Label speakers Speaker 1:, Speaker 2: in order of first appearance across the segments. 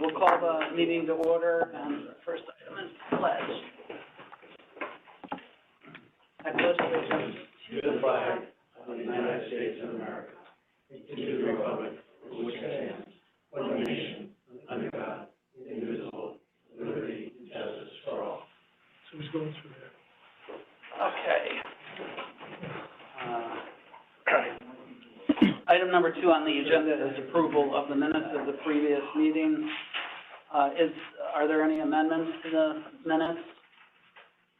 Speaker 1: we'll call the meeting to order, and the first item is pledge. I pledge allegiance
Speaker 2: to the flag of the United States of America, and to the republic for which it stands, one nation, under God, indivisible, with liberty and justice for all. So who's going through there?
Speaker 1: Okay. Item number 2 on the agenda is approval of the minutes of the previous meeting. Are there any amendments to the minutes?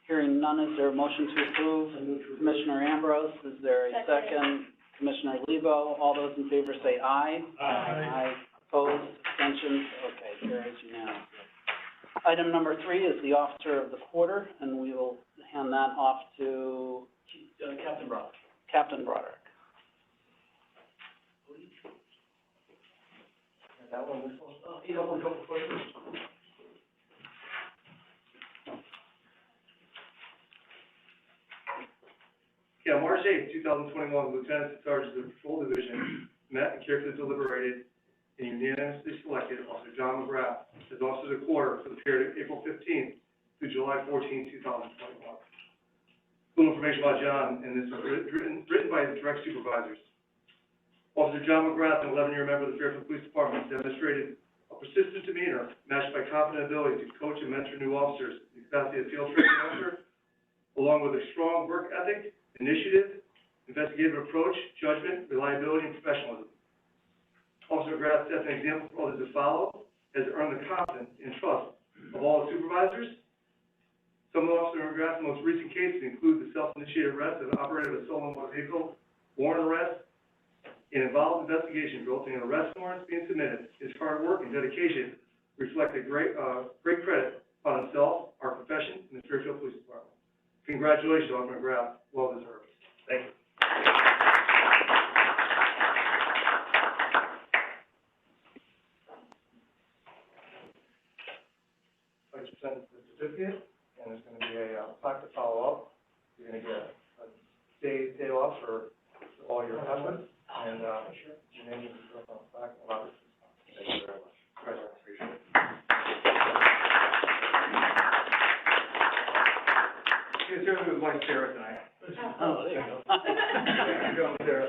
Speaker 1: Hearing none, is there a motion to approve? Commissioner Ambrose, is there a second? Commissioner Lebo, all those in favor say aye. Aye. Opposed, abstentions, okay, carries unanimously. Item number 3 is the officer of the quarter, and we will hand that off to
Speaker 2: Captain Broderick.
Speaker 1: Captain Broderick.
Speaker 2: That one, this one? Oh, he's up on a couple first. Yeah, March 8th, 2021, Lieutenant Sergeant of the Patrol Division met and carefully deliberated and unanimously selected Officer John McGrath as Officer of the Quarter for the period of April 15th through July 14th, 2021. A little information about John, and this was written by his direct supervisors. Officer John McGrath, an 11-year member of the Fairfield Police Department, demonstrated a persistent demeanor matched by confident ability to coach and mentor new officers in the capacity of field training officer, along with a strong work ethic, initiative, investigative approach, judgment, reliability, and professionalism. Officer McGrath sets an example for others to follow, has earned the confidence and trust of all the supervisors. Some of Officer McGrath's most recent cases include the self-initiated arrest of an operator of a stolen motor vehicle, warrant arrest, and involved investigation resulting in arrest warrants being submitted. His hard work and dedication reflect a great credit on himself, our profession, and the Fairfield Police Department. Congratulations, Officer McGrath. Well deserved. Thank you. I just sent the certificate, and there's going to be a plaque to follow up. You're going to get a day off for all your husbands. And, your name is on the plaque. Thank you very much. President, appreciate it. He's here with his wife, Sarah, tonight.
Speaker 1: Oh, there you go.
Speaker 2: There you go, Sarah.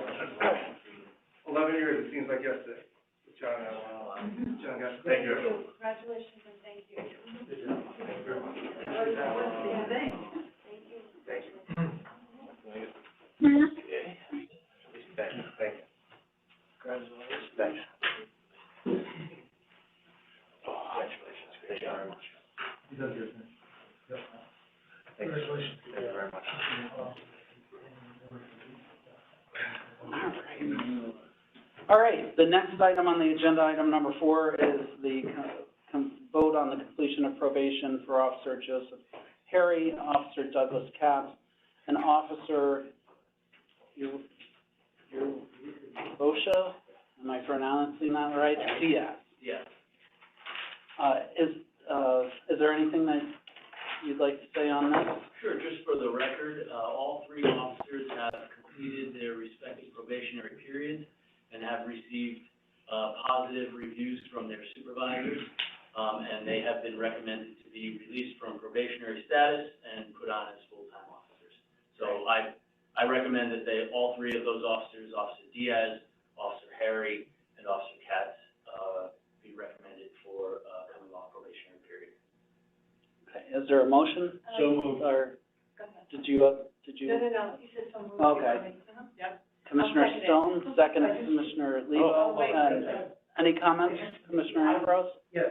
Speaker 2: 11 years, it seems like yesterday. John, John, guys, thank you.
Speaker 3: Congratulations and thank you.
Speaker 2: Thank you very much.
Speaker 3: Thank you.
Speaker 2: Thank you. Thank you. Thank you. Congratulations. Thanks. Congratulations. Thank you very much. He does good. Congratulations. Thank you very much.
Speaker 1: All right, the next item on the agenda, item number 4, is the vote on the completion of probation for Officer Joseph Harry, Officer Douglas Katz, and Officer Bosha, am I pronouncing that right? Diaz.
Speaker 4: Yes.
Speaker 1: Is there anything that you'd like to say on that?
Speaker 4: Sure, just for the record, all 3 officers have completed their respective probationary periods and have received positive reviews from their supervisors, and they have been recommended to be released from probationary status and put on as full-time officers. So I recommend that all 3 of those officers, Officer Diaz, Officer Harry, and Officer Katz, be recommended for coming off probationary period.
Speaker 1: Okay, is there a motion?
Speaker 4: So moved.
Speaker 1: Or
Speaker 3: Go ahead.
Speaker 1: did you?
Speaker 3: No, you said so moved.
Speaker 1: Okay.
Speaker 3: Yep.
Speaker 1: Commissioner
Speaker 3: I'll second it.
Speaker 1: Stone, second, Commissioner Lebo.
Speaker 3: Oh, wait.
Speaker 1: Any comments, Commissioner Ambrose?
Speaker 5: Yes,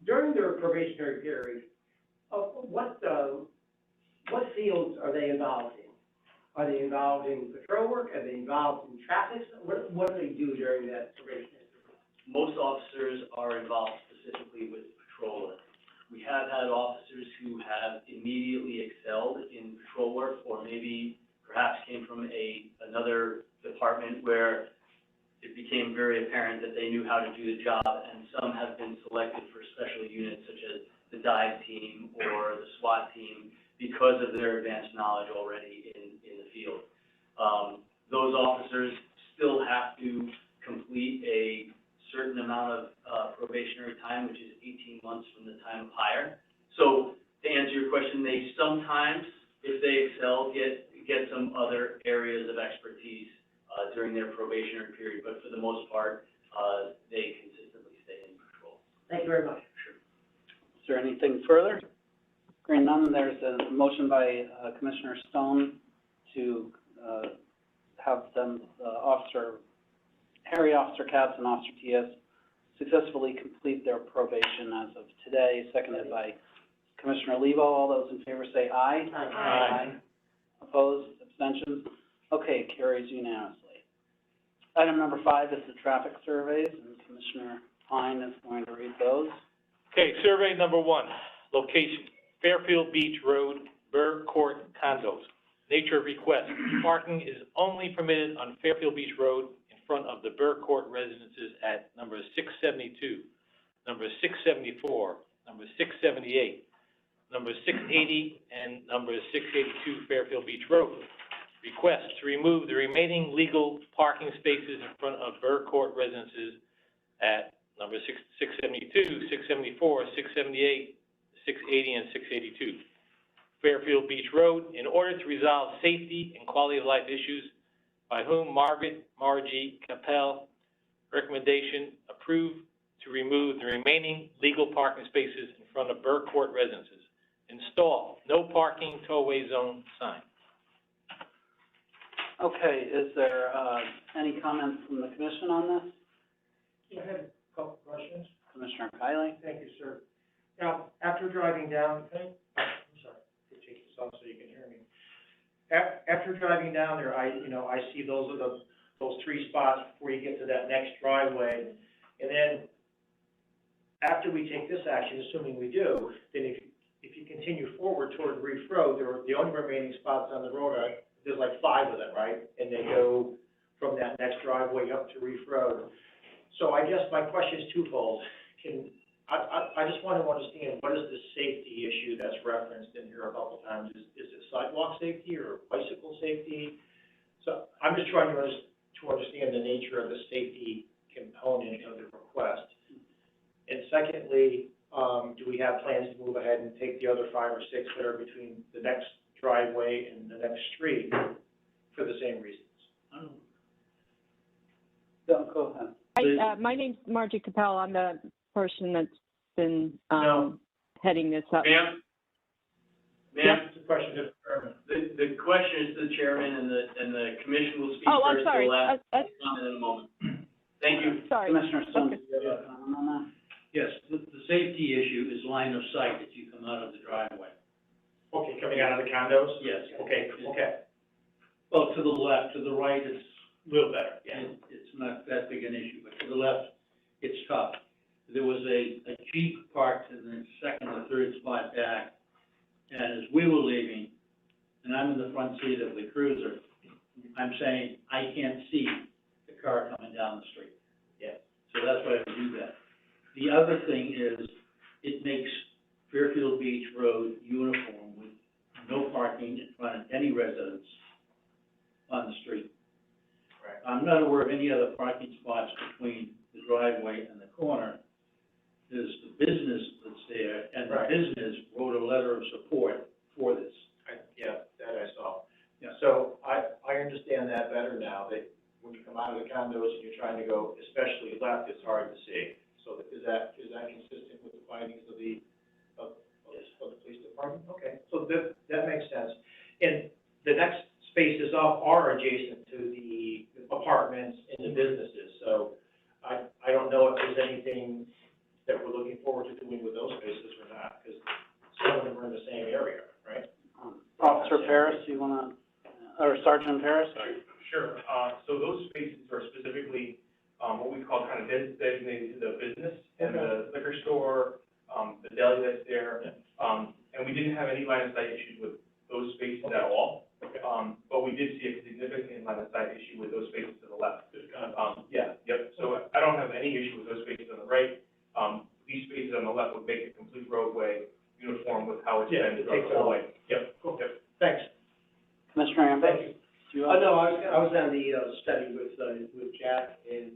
Speaker 5: during their probationary period, what fields are they involved in? Are they involved in patrol work? Are they involved in traffic? What do they do during that probationary period?
Speaker 4: Most officers are involved specifically with patrol work. We have had officers who have immediately excelled in patrol work, or maybe perhaps came from another department where it became very apparent that they knew how to do the job, and some have been selected for special units such as the dive team or the SWAT team because of their advanced knowledge already in the field. Those officers still have to complete a certain amount of, probationary time, which is 18 months from the time of hire. So, to answer your question, they sometimes, if they excel, get some other areas of expertise, during their probationary period, but for the most part, they consistently stay in control.
Speaker 5: Thank you very much.
Speaker 1: Is there anything further? Hearing none, there's a motion by Commissioner Stone to have them, Harry Officer Katz and Officer Tias successfully complete their probation as of today, seconded by Commissioner Lebo. All those in favor say aye.
Speaker 5: Aye.
Speaker 1: Opposed, abstentions? Okay, carries unanimously. Item number 5 is the traffic surveys, and Commissioner Pine is going to read those.
Speaker 6: Okay, survey number 1, location, Fairfield Beach Road, Burr Court condos. Nature of request, parking is only permitted on Fairfield Beach Road in front of the Burr Court residences at number 672, number 674, number 678, number 680, and number 682 Fairfield Beach Road. Request to remove the remaining legal parking spaces in front of Burr Court residences at number 672, 674, 678, 680, and 682 Fairfield Beach Road in order to resolve safety and quality of life issues, by whom Margie Capel, recommendation approved to remove the remaining legal parking spaces in front of Burr Court residences. Install no parking tollway zone sign.
Speaker 1: Okay, is there any comments from the commission on this?
Speaker 7: I had a couple questions.
Speaker 1: Commissioner Kiley?
Speaker 7: Thank you, sir. Now, after driving down, I'm sorry, to take this off so you can hear me. After driving down there, I see those are those 3 spots before you get to that next driveway. And then, after we take this action, assuming we do, then if you continue forward toward Reef Road, the only remaining spots on the road are, there's like 5 of them, right? And they go from that next driveway up to Reef Road. So I guess my question is twofold. I just want to understand, what is the safety issue that's referenced in here a couple times? Is it sidewalk safety or bicycle safety? So I'm just trying to understand the nature of the safety component of the request. And secondly, do we have plans to move ahead and take the other 5 or 6 that are between the next driveway and the next street for the same reasons?
Speaker 1: Go ahead.
Speaker 8: Hi, my name's Margie Capel. I'm the person that's been heading this up.
Speaker 4: Ma'am?
Speaker 7: It's a question to determine.
Speaker 4: The question is to the chairman, and the commission will speak
Speaker 8: Oh, I'm
Speaker 4: first.
Speaker 8: sorry.
Speaker 4: We'll ask comment in a moment. Thank you.
Speaker 8: Sorry.
Speaker 1: Commissioner Stone,
Speaker 8: Okay.
Speaker 1: do you have a comment on that?
Speaker 9: Yes, the safety issue is line of sight as you come out of the driveway.
Speaker 7: Okay, coming out of the condos?
Speaker 9: Yes.
Speaker 7: Okay.
Speaker 9: Well, to the left, to the right, it's a little better. It's not that big an issue, but to the left, it's tough. There was a Jeep parked in the second or third spot back, and as we were leaving, and I'm in the front seat of the cruiser, I'm saying, I can't see the car coming down the street.
Speaker 7: Yeah.
Speaker 9: So that's why I do that. The other thing is, it makes Fairfield Beach Road uniform with no parking in front of any residence on the street.
Speaker 7: Right.
Speaker 9: I'm not aware of any other parking spots between the driveway and the corner. There's the business that's there, and the
Speaker 7: Right.
Speaker 9: business wrote a letter of support for this.
Speaker 7: That I saw.
Speaker 9: Yeah.
Speaker 7: So I understand that better now, that when you come out of the condos and you're trying to go, especially left, it's hard to see. So is that consistent with the findings of the police department? Okay, so that makes sense. And the next spaces up are adjacent to the apartments and the businesses, so I don't know if there's anything that we're looking forward to doing with those spaces or not, because some of them are in the same area, right?
Speaker 1: Officer Paris, you wanna, or Sergeant Paris?
Speaker 2: Sure, so those spaces are specifically, what we call kind of designated to the business and the liquor store, the deli that's there. And we didn't have any line of sight issues with those spaces at all. But we did see a significant line of sight issue with those spaces to the left. So I don't have any issue with those spaces on the right. These spaces on the left would make the complete roadway uniform with how it's been throughout the whole way.
Speaker 7: Cool. Thanks.
Speaker 1: Commissioner Ambrose?
Speaker 5: Thank you.
Speaker 1: Do you
Speaker 5: Oh,
Speaker 1: have?
Speaker 5: no, I was on the study with Jack, and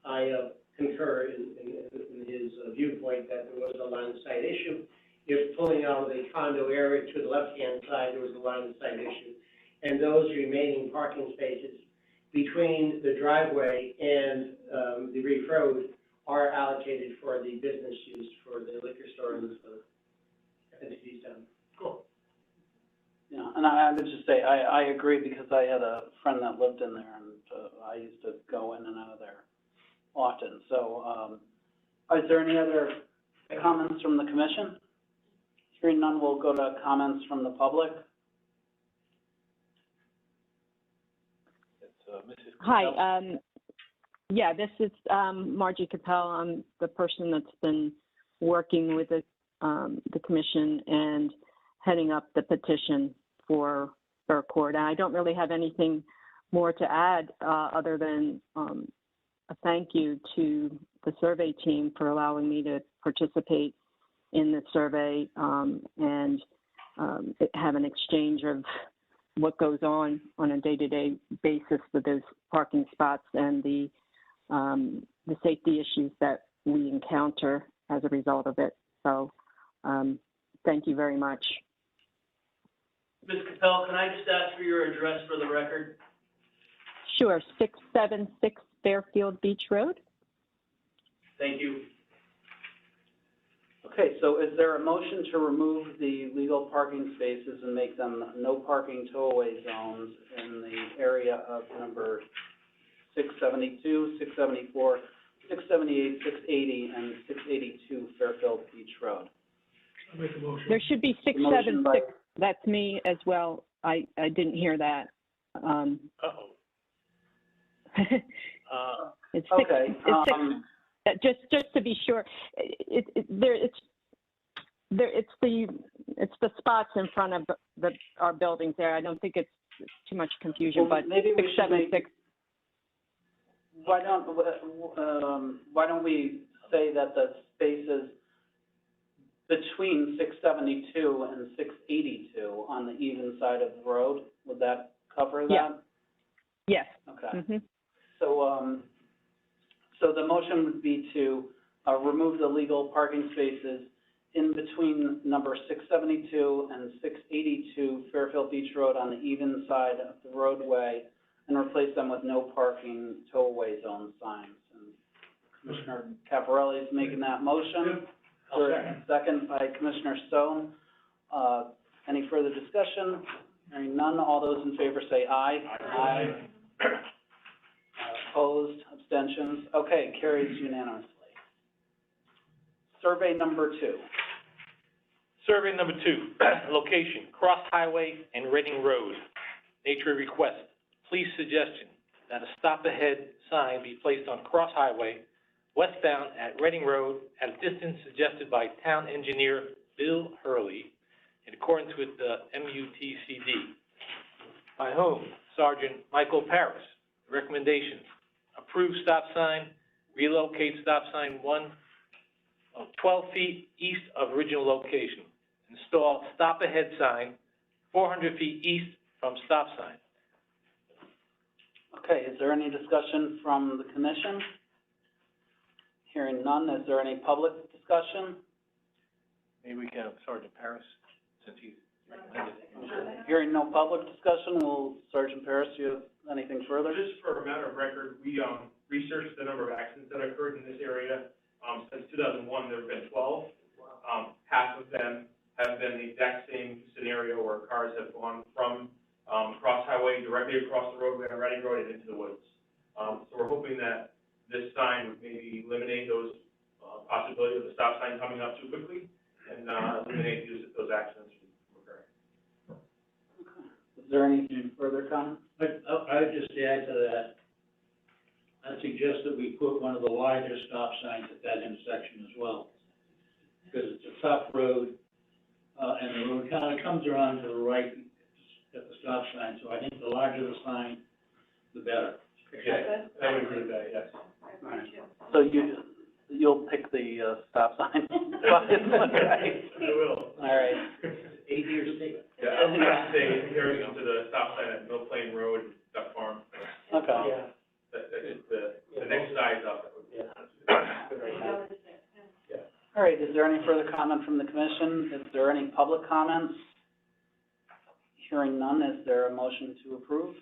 Speaker 5: I concur in his viewpoint that there was a line of sight issue. If pulling out of the condo area to the left-hand side, there was a line of sight issue. And those remaining parking spaces between the driveway and, the Reef Road are allocated for the business use for the liquor store and the entities down.
Speaker 7: Cool.
Speaker 1: Yeah, and I would just say, I agree, because I had a friend that lived in there, and, I used to go in and out of there often. So, is there any other comments from the commission? Hearing none, we'll go to comments from the public.
Speaker 6: It's, Mrs.
Speaker 8: Hi,
Speaker 6: Capel.
Speaker 8: yeah, this is, Margie Capel. I'm the person that's been working with the commission and heading up the petition for Burr Court. And I don't really have anything more to add, other than, a thank you to the survey team for allowing me to participate in the survey, and have an exchange of what goes on a day-to-day basis with those parking spots and the safety issues that we encounter as a result of it. So, thank you very much.
Speaker 4: Ms. Capel, can I just ask for your address for the record?
Speaker 8: Sure, 676 Fairfield Beach Road.
Speaker 4: Thank you.
Speaker 1: Okay, so is there a motion to remove the legal parking spaces and make them no parking tow-away zones in the area of number 672, 674, 678, 680, and 682 Fairfield Beach Road?
Speaker 7: I'll make a motion.
Speaker 8: There should be
Speaker 1: Motion by-
Speaker 8: 676. That's me as well. I didn't hear that.
Speaker 6: Uh-oh.
Speaker 8: It's six,
Speaker 1: Okay,
Speaker 8: it's six, just to be sure, it's the spots in front of our buildings there. I don't think it's too much confusion,
Speaker 1: Well,
Speaker 8: but
Speaker 1: maybe we should make-
Speaker 8: 676.
Speaker 1: why don't we say that the spaces between 672 and 682 on the even side of the road, would that cover that?
Speaker 8: Yeah. Yes.
Speaker 1: Okay.
Speaker 8: Mm-hmm.
Speaker 1: So the motion would be to remove the legal parking spaces in between number 672 and 682 Fairfield Beach Road on the even side of the roadway, and replace them with no parking tow-away zone signs. And Commissioner Caparelli is making that motion. Second by Commissioner Stone. Any further discussion? Hearing none, all those in favor say aye. Aye. Opposed, abstentions? Okay, carries unanimously. Survey number 2.
Speaker 6: Survey number 2, location, Cross Highway and Reading Road. Nature request, police suggestion that a stop ahead sign be placed on Cross Highway westbound at Reading Road at a distance suggested by town engineer Bill Hurley in accordance with the MUTCD. By whom? Sergeant Michael Paris. Recommendation, approve stop sign, relocate stop sign 12 feet east of original location. Install stop ahead sign 400 feet east from stop sign.
Speaker 1: Okay, is there any discussion from the commission? Hearing none, is there any public discussion?
Speaker 6: Maybe we can have Sergeant Paris, since he's recommended it.
Speaker 1: Hearing no public discussion, will Sergeant Paris, you have anything further?
Speaker 2: Just for a matter of record, we, researched the number of accidents that occurred in this area. Since 2001, there have been 12. Half of them have been the exact same scenario where cars have gone from, Cross Highway directly across the roadway on Reading Road and into the woods. So we're hoping that this sign would maybe eliminate those, possibility of the stop sign coming up too quickly and, eliminate those accidents from occurring.
Speaker 1: Is there any further comment?
Speaker 9: I would just add to that, I suggest that we put one of the larger stop signs at that intersection as well. Because it's a tough road, and the road kind of comes around to the right at the stop sign, so I think the larger the sign, the better.
Speaker 2: Yeah, I would agree with that, yes.
Speaker 1: All right. So you'll pick the stop sign? Okay.
Speaker 2: I will.
Speaker 1: All right.
Speaker 5: Easier to see.
Speaker 2: Yeah, I was gonna say, in comparison to the stop sign at Mill Plain Road, Duck Farm,
Speaker 1: Okay.
Speaker 5: Yeah.
Speaker 2: the next size up.
Speaker 5: Yeah.
Speaker 1: All right, is there any further comment from the commission? Is there any public comments? Hearing none, is there a motion to approve?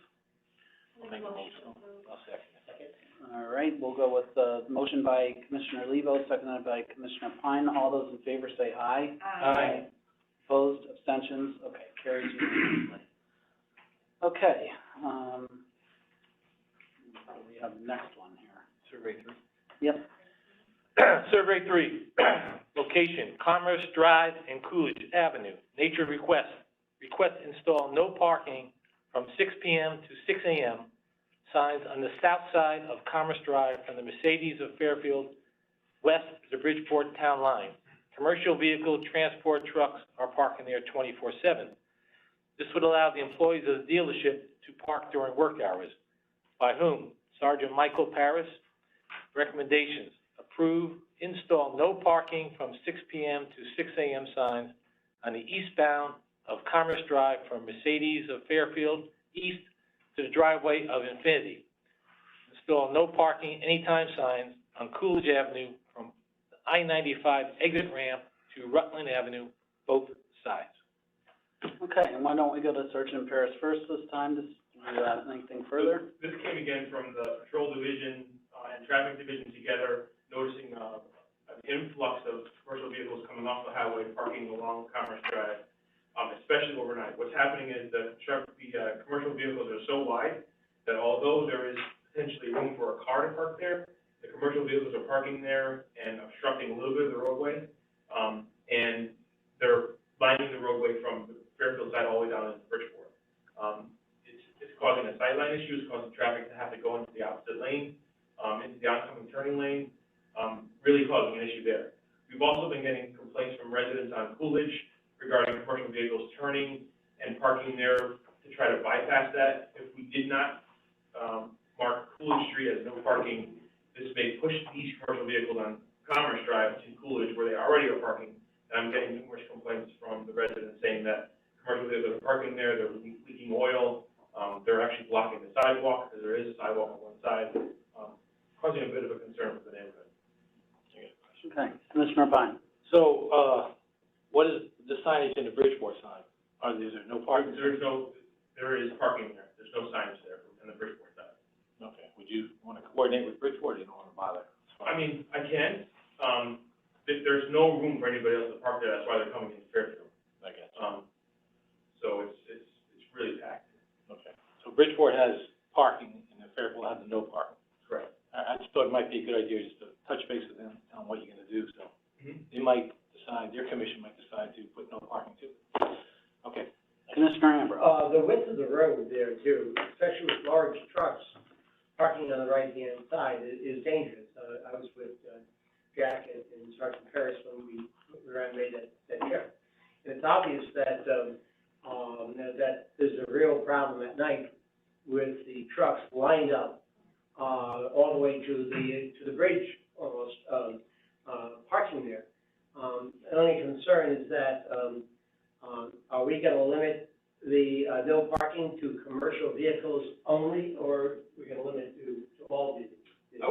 Speaker 6: I'll make a motion. I'll second it.
Speaker 1: All right, we'll go with the motion by Commissioner Levo, seconded by Commissioner Pine. All those in favor say aye.
Speaker 6: Aye.
Speaker 1: Opposed, abstentions? Okay, carries unanimously. Okay, we have the next one here.
Speaker 6: Survey 3.
Speaker 1: Yep.
Speaker 6: Survey 3, location, Commerce Drive and Coolidge Avenue. Nature request. Request install no parking from 6 p.m. to 6 a.m. signs on the south side of Commerce Drive from the Mercedes of Fairfield west of the Bridgeport town line. Commercial vehicle transport trucks are parking there 24/7. This would allow the employees of the dealership to park during work hours. By whom? Sergeant Michael Paris. Recommendations: approve, install no parking from 6 p.m. to 6 a.m. signs on the eastbound of Commerce Drive from Mercedes of Fairfield east to the driveway of Infinity. Install no parking anytime signs on Coolidge Avenue from the I-95 exit ramp to Rutland Avenue, both sides.
Speaker 1: Okay, and why don't we go to Sergeant Paris first this time? Does you have anything further?
Speaker 2: This came again from the patrol division, and traffic division together, noticing, an influx of commercial vehicles coming off the highway, parking along Commerce Drive, especially overnight. What's happening is the commercial vehicles are so wide that although there is potentially room for a car to park there, the commercial vehicles are parking there and obstructing a little bit of the roadway, and they're lining the roadway from the Fairfield side all the way down into Bridgeport. It's causing a sightline issue, it's causing traffic to have to go into the opposite lane, into the oncoming turning lane, really causing an issue there. We've also been getting complaints from residents on Coolidge regarding commercial vehicles turning and parking there to try to bypass that. If we did not mark Coolidge Street as no parking, this may push these commercial vehicles on Commerce Drive to Coolidge where they already are parking. And I'm getting numerous complaints from the residents saying that commercial vehicles are parking there, they're leaking oil, they're actually blocking the sidewalk because there is a sidewalk on one side, causing a bit of a concern for the neighborhood.
Speaker 1: Okay, Commissioner Pine.
Speaker 6: So, what is the signage in the Bridgeport sign? Is there no parking?
Speaker 2: There is parking there. There's no signs there on the Bridgeport side.
Speaker 6: Okay, would you want to coordinate with Bridgeport, or you don't want to bother?
Speaker 2: I mean, I can. There's no room for anybody else to park there. That's why they're coming into Fairfield.
Speaker 6: I guess.
Speaker 2: So it's really packed.
Speaker 6: Okay, so Bridgeport has parking, and the Fairfield has no parking.
Speaker 2: Correct.
Speaker 6: I just thought it might be a good idea just to touch base with them, tell them what you're gonna do, so.
Speaker 2: Mm-hmm.
Speaker 6: They might decide, their commission might decide to put no parking too. Okay.
Speaker 1: Commissioner Ambrose.
Speaker 5: The width of the road there too, especially with large trucks parking on the right-hand side is dangerous. I was with, Jack and Sergeant Paris when we made that trip. And it's obvious that, that there's a real problem at night with the trucks lined up, all the way to the bridge almost, parking there. The only concern is that, are we gonna limit the, no parking to commercial vehicles only, or we're gonna limit it to all vehicles?
Speaker 2: I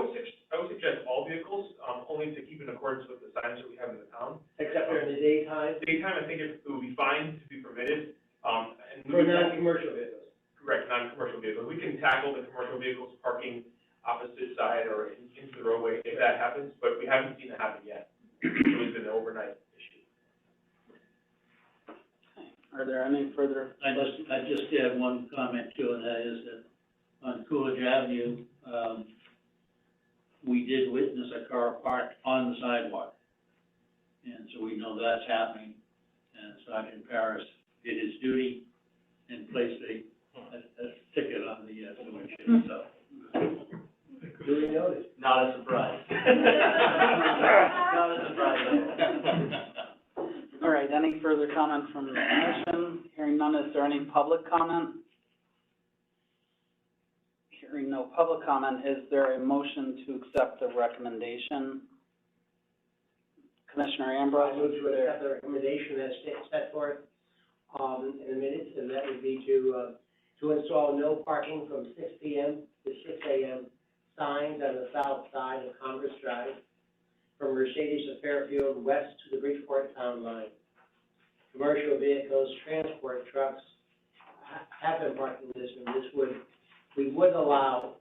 Speaker 2: would suggest all vehicles, only to keep in accordance with the signs that we have in the town.
Speaker 5: Except during the daytime?
Speaker 2: Daytime, I think it would be fine to be permitted, and
Speaker 5: For non-commercial vehicles?
Speaker 2: correct, non-commercial vehicles. We can tackle the commercial vehicles parking opposite side or into the roadway if that happens, but we haven't seen it happen yet. It's always been an overnight issue.
Speaker 1: Are there any further
Speaker 9: I
Speaker 1: questions?
Speaker 9: just add one comment too, and that is that on Coolidge Avenue, we did witness a car parked on the sidewalk. And so we know that's happening, and Sergeant Paris did his duty and placed a ticket on the windshield, so.
Speaker 5: Duly noted.
Speaker 4: Not a surprise. Not a surprise.
Speaker 1: All right, any further comments from the commission? Hearing none, is there any public comment? Hearing no public comment, is there a motion to accept the recommendation? Commissioner Ambrose?
Speaker 5: I move to accept the recommendation as set forth, in the minutes, and that would be to install no parking from 6 p.m. to 6 a.m. signs on the south side of Commerce Drive from Mercedes of Fairfield west to the Bridgeport town line. Commercial vehicles, transport trucks have been parked in this one. We would allow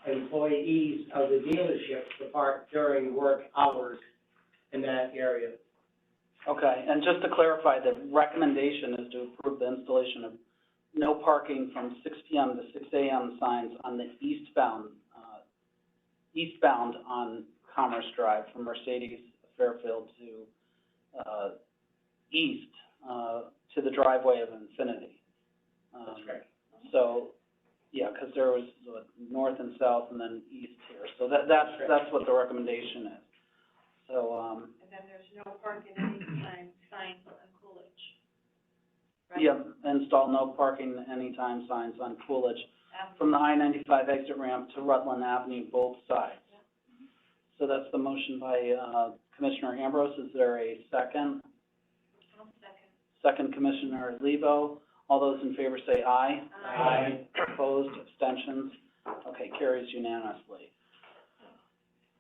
Speaker 5: employees of the dealership to park during work hours in that area.
Speaker 1: Okay, and just to clarify, the recommendation is to approve the installation of no parking from 6 p.m. to 6 a.m. signs on the eastbound on Commerce Drive from Mercedes Fairfield to east to the driveway of Infinity.
Speaker 5: That's right.
Speaker 1: So, yeah, because there was north and south and then east here. So that's what the recommendation is. So,
Speaker 3: And then there's no parking anytime signs on Coolidge, right?
Speaker 1: yeah, install no parking anytime signs on Coolidge from the I-95 exit ramp to Rutland Avenue, both sides. So that's the motion by Commissioner Ambrose. Is there a second?
Speaker 3: I'll second.
Speaker 1: Second, Commissioner Lebo. All those in favor say aye.
Speaker 3: Aye.
Speaker 1: Opposed, abstentions? Okay, carries unanimously.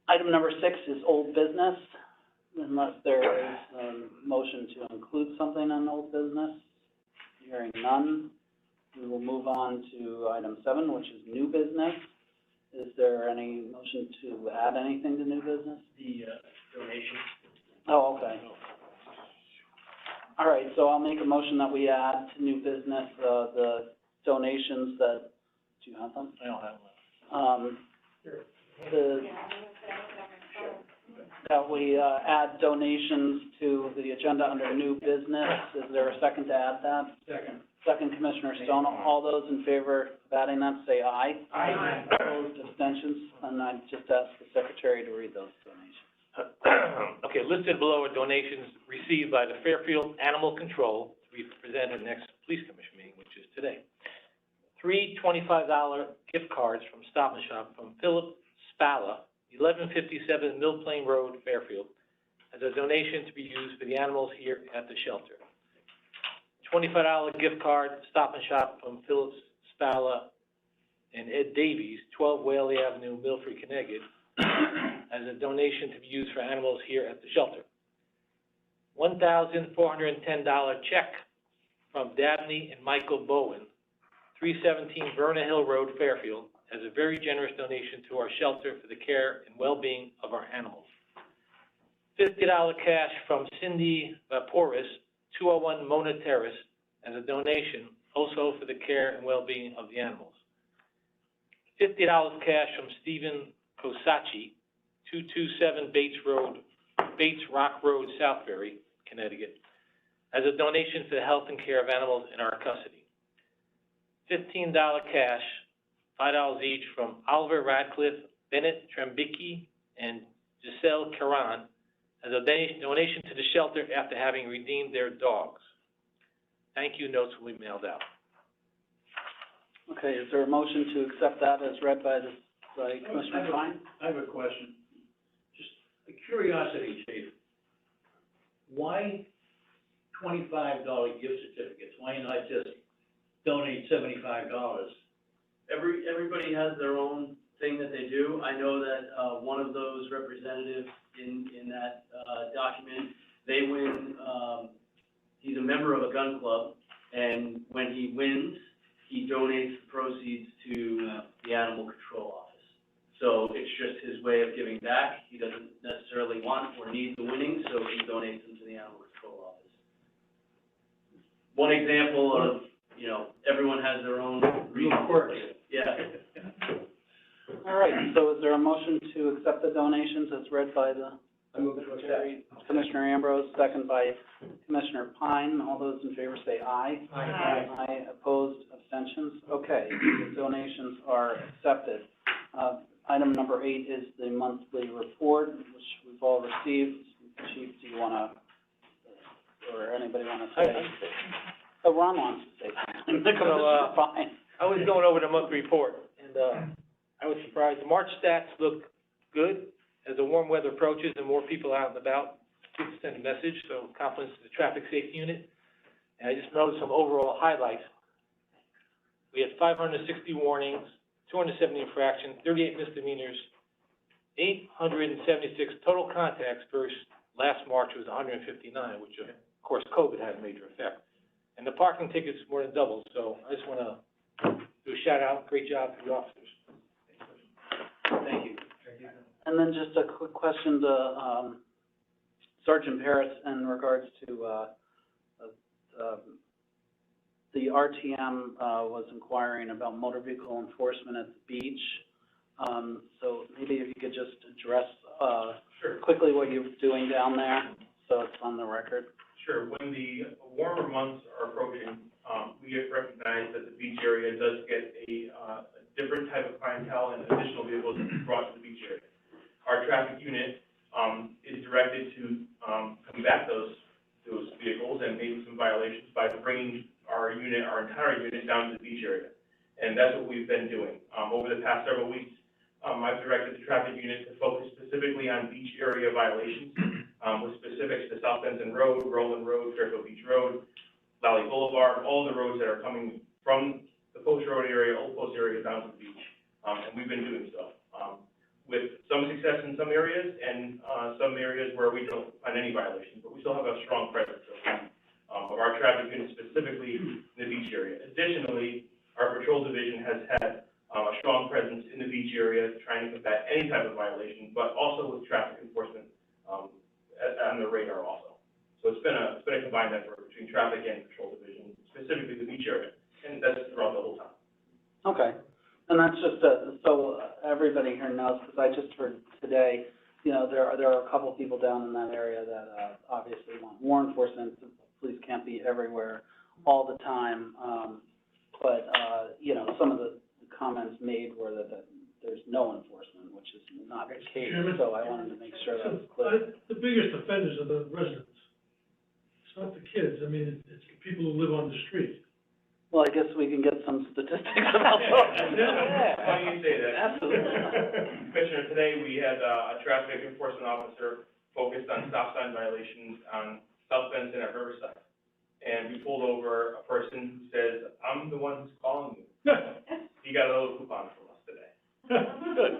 Speaker 1: Item number 6 is old business, unless there is a motion to include something on old business. Hearing none, we will move on to item 7, which is new business. Is there any motion to add anything to new business?
Speaker 4: The, donation.
Speaker 1: Oh, okay. All right, so I'll make a motion that we add to new business, the donations that, do you have them?
Speaker 6: I don't have one.
Speaker 1: That we, add donations to the agenda under new business. Is there a second to add that?
Speaker 9: Second.
Speaker 1: Second, Commissioner Stone. All those in favor of adding that, say aye.
Speaker 3: Aye.
Speaker 1: Opposed, abstentions? And I just ask the secretary to read those donations.
Speaker 6: Okay, listed below are donations received by the Fairfield Animal Control to be presented next Police Commission meeting, which is today. 3 $25 gift cards from Stop and Shop from Philip Spalla, 1157 Mill Plain Road, Fairfield, as a donation to be used for the animals here at the shelter. $25 gift card, Stop and Shop from Philip Spalla and Ed Davies, 12 Whaley Avenue, Milford, Connecticut, as a donation to be used for animals here at the shelter. $1,410 check from Dabney and Michael Bowen, 317 Verna Hill Road, Fairfield, as a very generous donation to our shelter for the care and well-being of our animals. $50 cash from Cindy Vaporis, 201 Mona Terrace, as a donation also for the care and well-being of the animals. $50 cash from Stephen Kosacci, 227 Bates Rock Road, Southbury, Connecticut, as a donation for the health and care of animals in our custody. $15 cash, $5 each from Oliver Radcliffe, Bennett Trembicki, and Giselle Caron, as a donation to the shelter after having redeemed their dogs. Thank you notes will be mailed out.
Speaker 1: Okay, is there a motion to accept that as read by Commissioner Fine?
Speaker 9: I have a question. Just a curiosity, Chief. Why $25 gift certificates? Why not just donate $75?
Speaker 4: Everybody has their own thing that they do. I know that, one of those representatives in that, document, they win, he's a member of a gun club, and when he wins, he donates the proceeds to the animal control office. So it's just his way of giving back. He doesn't necessarily want or need the winnings, so he donates them to the animal control office. One example of, everyone has their own reason.
Speaker 9: Quirks.
Speaker 4: Yeah.
Speaker 1: All right, so is there a motion to accept the donations as read by the
Speaker 5: I move to accept.
Speaker 1: Commissioner Ambrose, second by Commissioner Pine? All those in favor say aye.
Speaker 3: Aye.
Speaker 1: Aye, opposed, abstentions? Okay, the donations are accepted. Item number 8 is the monthly report, which we've all received. Chief, do you want to, or anybody want to say? Oh, Ron wants to say something. Commissioner Pine.
Speaker 6: I was going over the monthly report, and I was surprised. The March stats look good. As the warm weather approaches and more people out and about, people send a message, so compliments to the traffic safety unit. And I just noticed some overall highlights. We had 560 warnings, 270 infractions, 38 misdemeanors, 876 total contacts versus last March was 159, which of course COVID had a major effect. And the parking tickets more than doubled, so I just want to do a shout out, great job to the officers.
Speaker 4: Thank you.
Speaker 1: And then just a quick question to, Sergeant Paris in regards to, the RTM, was inquiring about motor vehicle enforcement at the beach. So maybe if you could just address,
Speaker 2: Sure.
Speaker 1: quickly what you're doing down there, so it's on the record.
Speaker 2: Sure. When the warmer months are approaching, we have recognized that the beach area does get a different type of clientele and additional vehicles brought to the beach area. Our traffic unit, is directed to, combat those vehicles and maybe some violations by bringing our entire unit down to the beach area. And that's what we've been doing. Over the past several weeks, I've directed the traffic unit to focus specifically on beach area violations, with specifics to South Benson Road, Roland Road, Fairfield Beach Road, Valley Boulevard, all the roads that are coming from the Post Road area, Old Post area down to the beach. And we've been doing so, with some success in some areas and, some areas where we don't find any violations, but we still have a strong presence of our traffic unit specifically in the beach area. Additionally, our patrol division has had a strong presence in the beach area, trying to combat any type of violation, but also with traffic enforcement on the radar also. So it's been a combined effort between traffic and patrol division, specifically the beach area, and that's throughout the whole time.
Speaker 1: Okay, and that's just, so everybody here knows, because I just heard today, you know, there are a couple people down in that area that, obviously want more enforcement. The police can't be everywhere all the time, but, you know, some of the comments made were that there's no enforcement, which is not the case, so I wanted to make sure that was clear.
Speaker 10: The biggest offenders are the residents. It's not the kids. I mean, it's the people who live on the street.
Speaker 1: Well, I guess we can get some statistics about that.
Speaker 2: Funny you say that.
Speaker 1: Absolutely.
Speaker 2: Commissioner, today we had a traffic enforcement officer focused on stop sign violations on South Benson at Riverside. And we pulled over a person who says, "I'm the one who's calling you." He got a little coupon from us today.
Speaker 6: Good.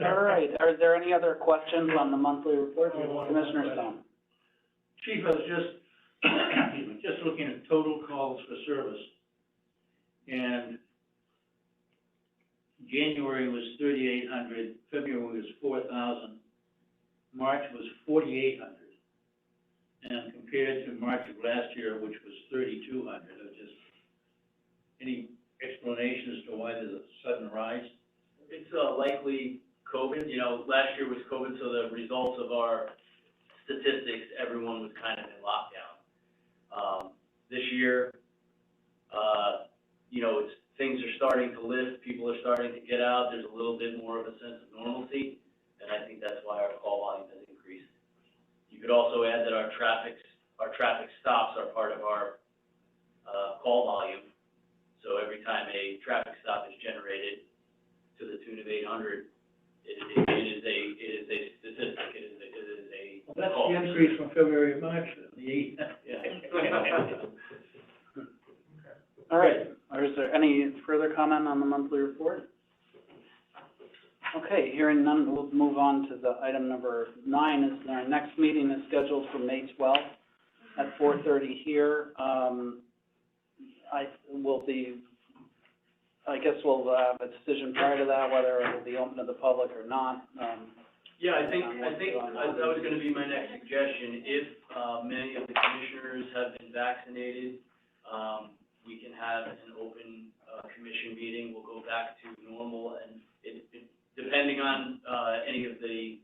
Speaker 1: All right, are there any other questions on the monthly report? Commissioner Stone?
Speaker 9: Chief, I was just looking at total calls for service. And January was 3,800, February was 4,000, March was 4,800. And compared to March of last year, which was 3,200, just any explanation as to why there's a sudden rise?
Speaker 4: It's likely COVID. You know, last year was COVID, so the results of our statistics, everyone was kind of in lockdown. This year, you know, things are starting to lift, people are starting to get out, there's a little bit more of a sense of normalcy, and I think that's why our call volume has increased. You could also add that our traffic stops are part of our call volume. So every time a traffic stop is generated to the tune of 800, it is a statistic. It is a
Speaker 9: Well, that's
Speaker 4: call.
Speaker 9: the increase from February to March,
Speaker 1: All right, is there any further comment on the monthly report? Okay, hearing none, we'll move on to the item number 9. Is our next meeting is scheduled for May 12th at 4:30 here. I guess we'll have a decision prior to that, whether it will be open to the public or not.
Speaker 4: Yeah, I think that was gonna be my next suggestion. If, many of the commissioners have been vaccinated, we can have an open, commission meeting. We'll go back to normal, and depending on, any of the,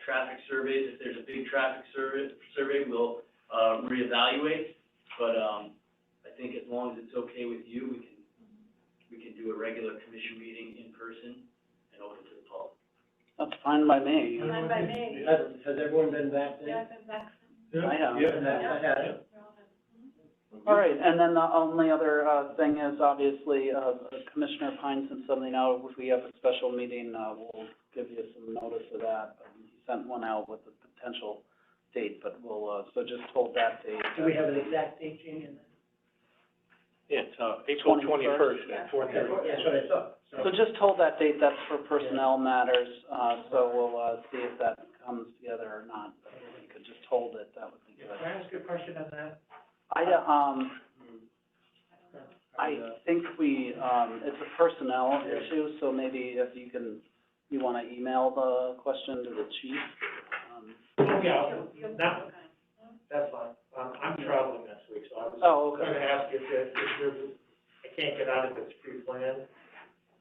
Speaker 4: traffic surveys, if there's a big traffic survey, we'll, reevaluate. But, I think as long as it's okay with you, we can do a regular commission meeting in person and open to the public.
Speaker 1: That's fine by me.
Speaker 3: Fine by me.
Speaker 5: Has everyone been vaccinated?
Speaker 3: Yeah, I've been vaccinated.
Speaker 1: I have.
Speaker 5: I have.
Speaker 1: All right, and then the only other, thing is obviously, Commissioner Pine sent something out. If we have a special meeting, we'll give you some notice of that. He sent one out with a potential date, but we'll, so just hold that date.
Speaker 5: Do we have an exact date, Jeannie, in
Speaker 6: Yeah, it's, April 21st
Speaker 3: Yeah.
Speaker 6: at 4:30.
Speaker 5: That's what I thought,
Speaker 1: So just hold that date, that's for personnel matters, so we'll, see if that comes together or not. But if you could just hold it, that would be
Speaker 7: Can
Speaker 1: good.
Speaker 7: I ask a question on that?
Speaker 1: I think we, it's a personnel issue, so maybe if you wanna email the question to the chief.
Speaker 7: Oh, yeah,
Speaker 3: You'll-
Speaker 7: no, that's fine. I'm traveling next week, so I was
Speaker 1: Oh, okay.
Speaker 7: gonna ask if there's, I can't get out if it's pre-planned.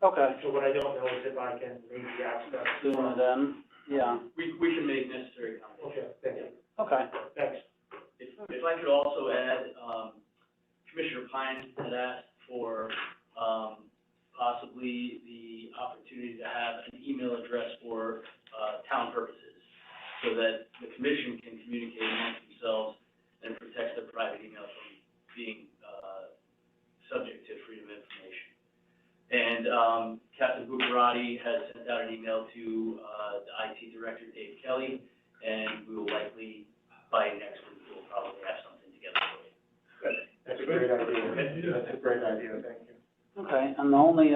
Speaker 1: Okay,
Speaker 7: So what I don't know is if I can maybe access.
Speaker 1: zoom it in, yeah,
Speaker 4: We can make necessary accommodations.
Speaker 7: Okay, thank you.
Speaker 1: okay.
Speaker 7: Thanks.
Speaker 4: If I could also add, Commissioner Pine had asked for, possibly the opportunity to have an email address for, town purposes, so that the commission can communicate amongst themselves and protect their private email from being, subject to freedom of information. And, Captain Bucciarati has sent out an email to, the IT Director, Dave Kelly, and we will likely, by next week, we'll probably have something together for you.
Speaker 7: Good. That's a great idea. That's a great idea, thank you.
Speaker 1: Okay, and the only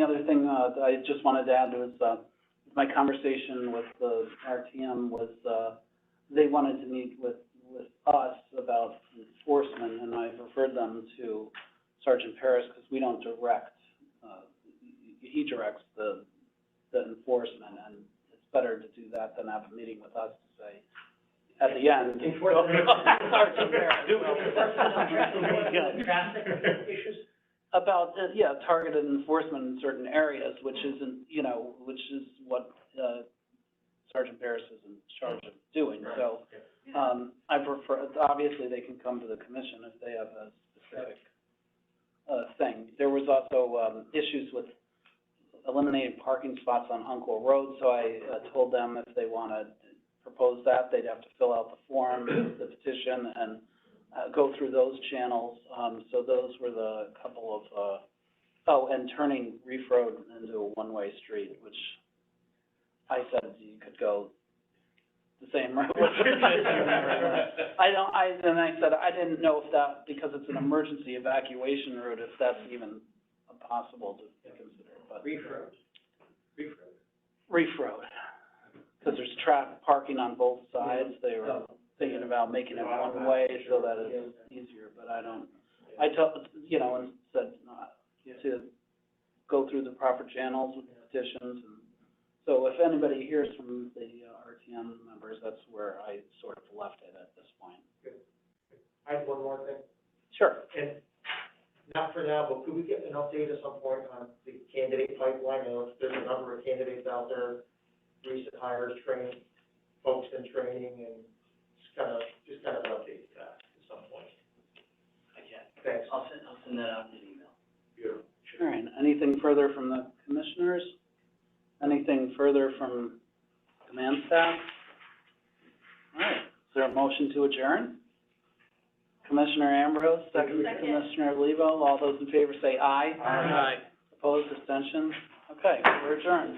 Speaker 1: other thing, that I just wanted to add was, my conversation with the RTM was, they wanted to meet with us about enforcement, and I've referred them to Sergeant Paris, because we don't direct, he directs the enforcement, and it's better to do that than have a meeting with us to say, at the end.
Speaker 5: Enforcement.
Speaker 1: Sergeant Paris.
Speaker 5: Traffic issues?
Speaker 1: About, targeted enforcement in certain areas, which isn't, which is what, Sergeant Paris is in charge of doing, so, I prefer, obviously, they can come to the commission if they have a specific, thing. There was also, issues with eliminating parking spots on Uncle Road, so I, told them if they wanna propose that, they'd have to fill out the form, the petition, and, go through those channels. So those were the couple of, and turning Reef Road into a one-way street, which I said you could go the same road. And I said, I didn't know if that, because it's an emergency evacuation route, if that's even possible to consider, but.
Speaker 5: Reef Road.
Speaker 1: Reef Road, because there's parking on both sides. They were thinking about making it one way so that it's easier, but I told, and said, to go through the proper channels with petitions, and so if anybody hears from the RTM members, that's where I sort of left it at this point.
Speaker 7: I have one more thing,
Speaker 1: Sure.
Speaker 7: and not for now, but could we get an update at some point on the candidate pipeline? I know there's a number of candidates out there, recent hires, training, folks in training, and just kind of an update to that at some point.
Speaker 4: I can.
Speaker 7: Thanks.
Speaker 4: I'll send that out in an email.
Speaker 7: Beautiful.
Speaker 1: All right, anything further from the commissioners? Anything further from command staff? All right, is there a motion to adjourn? Commissioner Ambrose, second Commissioner Lebo, all those in favor say aye.
Speaker 6: Aye.
Speaker 1: Opposed, abstentions? Okay, we're adjourned.